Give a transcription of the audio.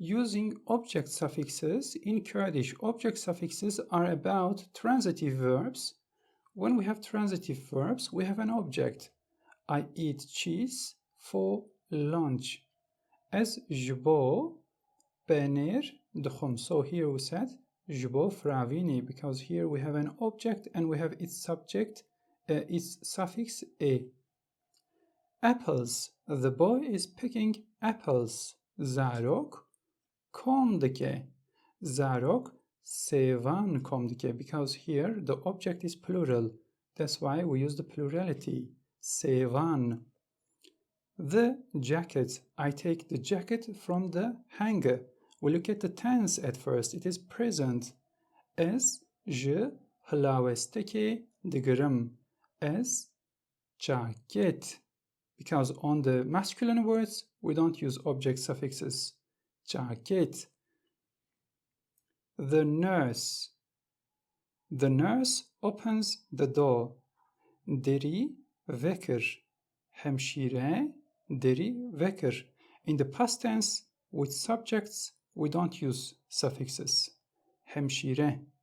using object suffixes in Kurdish. Object suffixes are about transitive verbs. When we have transitive verbs, we have an object. I eat cheese for lunch. Ez jibo peynir dikhom. So here we said jibo fravini, because here we have an object and we have its subject, its suffix e. Apples. The boy is picking apples. Zarok kom dike. Zarok sevan kom dike, because here the object is plural. That's why we use the plurality. Sevan. The jacket. I take the jacket from the hanger. We look at the tense at first. It is present. Ez je hlavesteke digerim. Ez jacket. Because on the masculine words, we don't use object suffixes. Jacket. The nurse. The nurse opens the door. Deri vekir. Hemşire deri vekir. In the past tense, with subjects, we don't use suffixes. Hemşire.